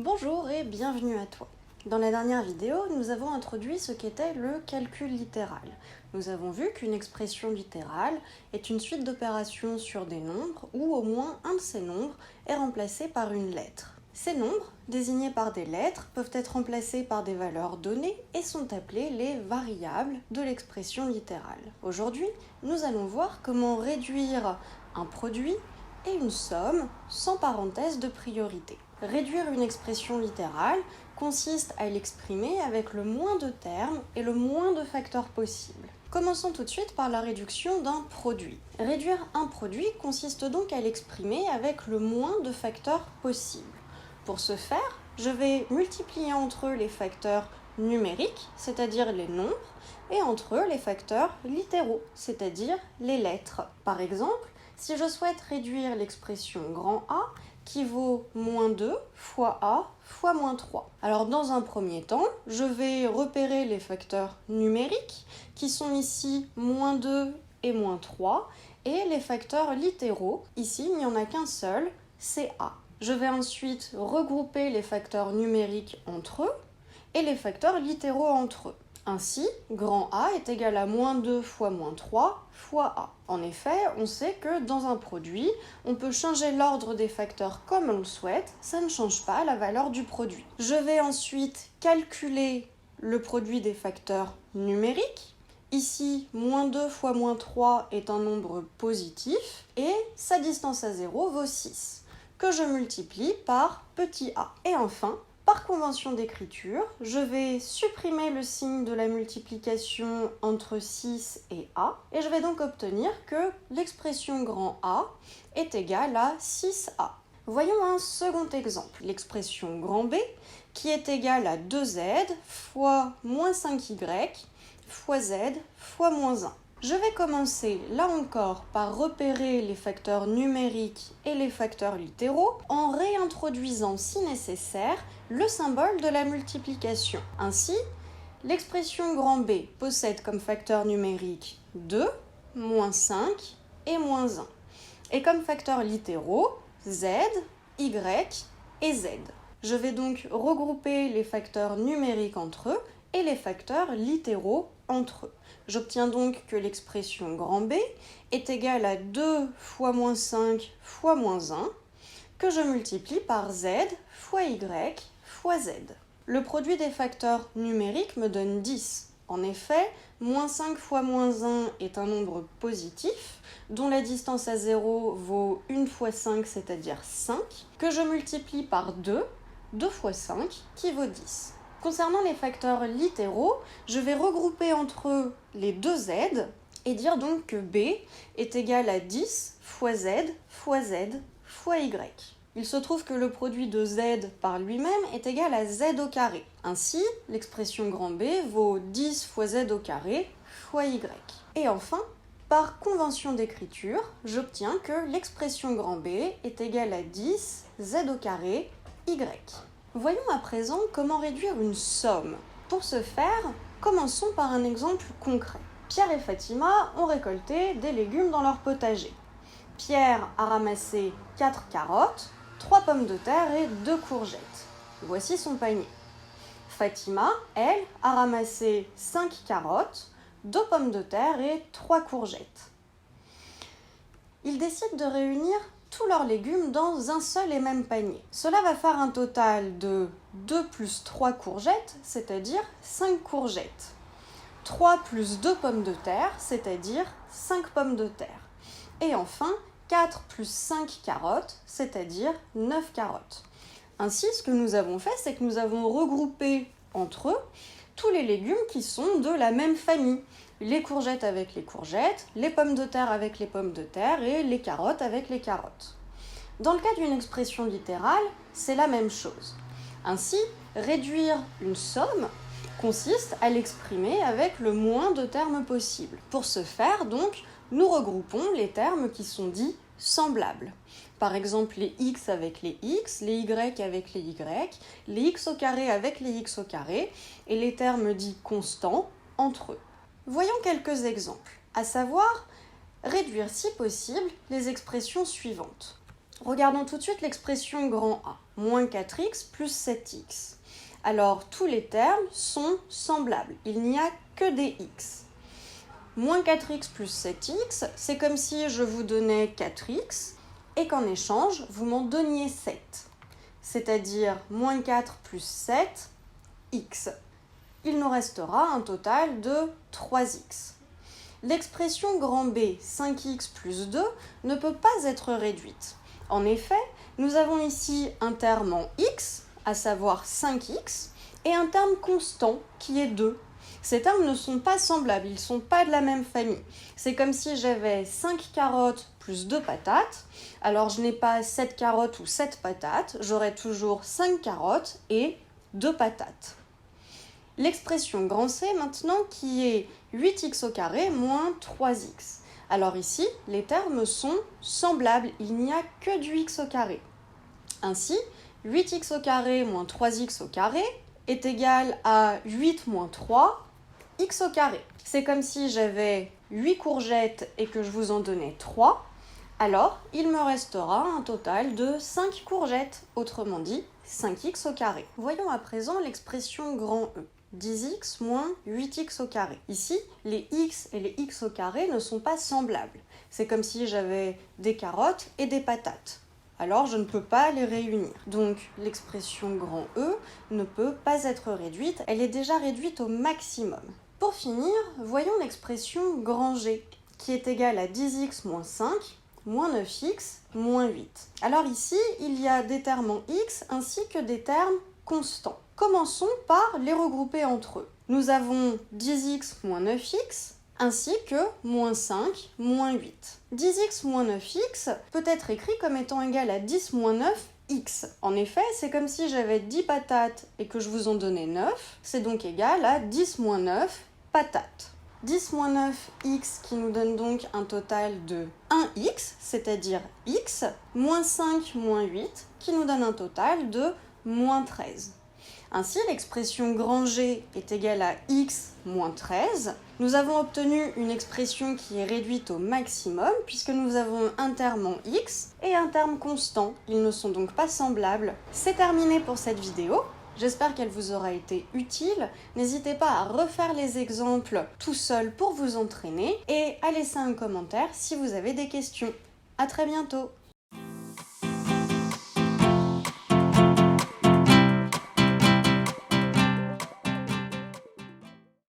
Bonjour et bienvenue à toi. Dans la dernière vidéo, nous avons introduit ce qu'était le calcul littéral. Nous avons vu qu'une expression littérale est une suite d'opérations sur des nombres où au moins un de ces nombres est remplacé par une lettre. Ces nombres, désignés par des lettres, peuvent être remplacés par des valeurs données et sont appelés les variables de l'expression littérale. Aujourd'hui, nous allons voir comment réduire un produit et une somme sans parenthèse de priorité. Réduire une expression littérale consiste à l'exprimer avec le moins de termes et le moins de facteurs possibles. Commençons tout de suite par la réduction d'un produit. Réduire un produit consiste donc à l'exprimer avec le moins de facteurs possibles. Pour ce faire, je vais multiplier entre eux les facteurs numériques, c'est-à-dire les nombres, et entre eux les facteurs littéraux, c'est-à-dire les lettres. Par exemple, si je souhaite réduire l'expression grand A, qui vaut moins 2 fois A fois moins 3. Alors dans un premier temps, je vais repérer les facteurs numériques, qui sont ici moins 2 et moins 3, et les facteurs littéraux, ici il n'y en a qu'un seul, c'est A. Je vais ensuite regrouper les facteurs numériques entre eux, et les facteurs littéraux entre eux. Ainsi, grand A est égal à moins 2 fois moins 3 fois A. En effet, on sait que dans un produit, on peut changer l'ordre des facteurs comme on le souhaite, ça ne change pas la valeur du produit. Je vais ensuite calculer le produit des facteurs numériques. Ici, moins 2 fois moins 3 est un nombre positif et sa distance à 0 vaut 6, que je multiplie par petit a. Et enfin, par convention d'écriture, je vais supprimer le signe de la multiplication entre 6 et A, et je vais donc obtenir que l'expression grand A est égale à 6A. Voyons un second exemple, l'expression grand B, qui est égale à 2Z fois moins 5Y fois Z fois moins 1. Je vais commencer là encore par repérer les facteurs numériques et les facteurs littéraux en réintroduisant si nécessaire le symbole de la multiplication. Ainsi, l'expression grand B possède comme facteur numérique 2, moins 5 et moins 1. Et comme facteurs littéraux, Z, Y et Z. Je vais donc regrouper les facteurs numériques entre eux et les facteurs littéraux entre eux. J'obtiens donc que l'expression grand B est égale à 2 fois moins 5 fois moins 1, que je multiplie par Z fois Y fois Z. Le produit des facteurs numériques me donne 10. En effet, moins 5 fois moins 1 est un nombre positif, dont la distance à 0 vaut 1 fois 5, c'est-à-dire 5, que je multiplie par 2, 2 fois 5, qui vaut 10. Concernant les facteurs littéraux, je vais regrouper entre eux les deux Z et dire donc que B est égal à 10 fois Z fois Z fois Y. Il se trouve que le produit de Z par lui-même est égal à Z au carré. Ainsi, l'expression grand B vaut 10 fois Z au carré fois Y. Et enfin, par convention d'écriture, j'obtiens que l'expression grand B est égale à 10 Z au carré Y. Voyons à présent comment réduire une somme. Pour ce faire, commençons par un exemple concret. Pierre et Fatima ont récolté des légumes dans leur potager. Pierre a ramassé 4 carottes, 3 pommes de terre et 2 courgettes. Voici son panier. Fatima, elle, a ramassé 5 carottes, 2 pommes de terre et 3 courgettes. Ils décident de réunir tous leurs légumes dans un seul et même panier. Cela va faire un total de 2 plus 3 courgettes, c'est-à-dire 5 courgettes. 3 plus 2 pommes de terre, c'est-à-dire 5 pommes de terre. Et enfin, 4 plus 5 carottes, c'est-à-dire 9 carottes. Ainsi, ce que nous avons fait, c'est que nous avons regroupé entre eux tous les légumes qui sont de la même famille. Les courgettes avec les courgettes, les pommes de terre avec les pommes de terre et les carottes avec les carottes. Dans le cas d'une expression littérale, c'est la même chose. Ainsi, réduire une somme consiste à l'exprimer avec le moins de termes possible. Pour ce faire, donc, nous regroupons les termes qui sont dits semblables. Par exemple, les x avec les x, les y avec les y, les x au carré avec les x au carré, et les termes dits constants entre eux. Voyons quelques exemples, à savoir réduire si possible les expressions suivantes. Regardons tout de suite l'expression grand A, moins 4x plus 7x. Alors, tous les termes sont semblables, il n'y a que des x. Moins 4x plus 7x, c'est comme si je vous donnais 4x et qu'en échange, vous m'en donniez 7. C'est-à-dire moins 4 plus 7, x. Il nous restera un total de 3x. L'expression grand B, 5x plus 2, ne peut pas être réduite. En effet, nous avons ici un terme en x, à savoir 5x, et un terme constant qui est 2. Ces termes ne sont pas semblables, ils ne sont pas de la même famille. C'est comme si j'avais 5 carottes plus 2 patates, alors je n'ai pas 7 carottes ou 7 patates, j'aurai toujours 5 carottes et 2 patates. L'expression grand C maintenant qui est 8x au carré moins 3x. Alors ici, les termes sont semblables, il n'y a que du x au carré. Ainsi, 8x au carré moins 3x au carré est égal à 8 moins 3, x au carré. C'est comme si j'avais 8 courgettes et que je vous en donnais 3, alors il me restera un total de 5 courgettes, autrement dit 5x au carré. Voyons à présent l'expression grand E. 10x moins 8x au carré. Ici, les x et les x au carré ne sont pas semblables. C'est comme si j'avais des carottes et des patates. Alors je ne peux pas les réunir. Donc l'expression grand E ne peut pas être réduite, elle est déjà réduite au maximum. Pour finir, voyons l'expression grand G, qui est égale à 10x moins 5, moins 9x, moins 8. Alors ici, il y a des termes en x ainsi que des termes constants. Commençons par les regrouper entre eux. Nous avons 10x moins 9x, ainsi que moins 5, moins 8. 10x moins 9x peut être écrit comme étant égal à 10 moins 9x. En effet, c'est comme si j'avais 10 patates et que je vous en donnais 9, c'est donc égal à 10 moins 9 patates. 10 moins 9x qui nous donne donc un total de 1x, c'est-à-dire x, moins 5 moins 8 qui nous donne un total de moins 13. Ainsi, l'expression grand G est égale à x moins 13. Nous avons obtenu une expression qui est réduite au maximum puisque nous avons un terme en x et un terme constant. Ils ne sont donc pas semblables. C'est terminé pour cette vidéo. J'espère qu'elle vous aura été utile. N'hésitez pas à refaire les exemples tout seul pour vous entraîner et à laisser un commentaire si vous avez des questions. À très bientôt!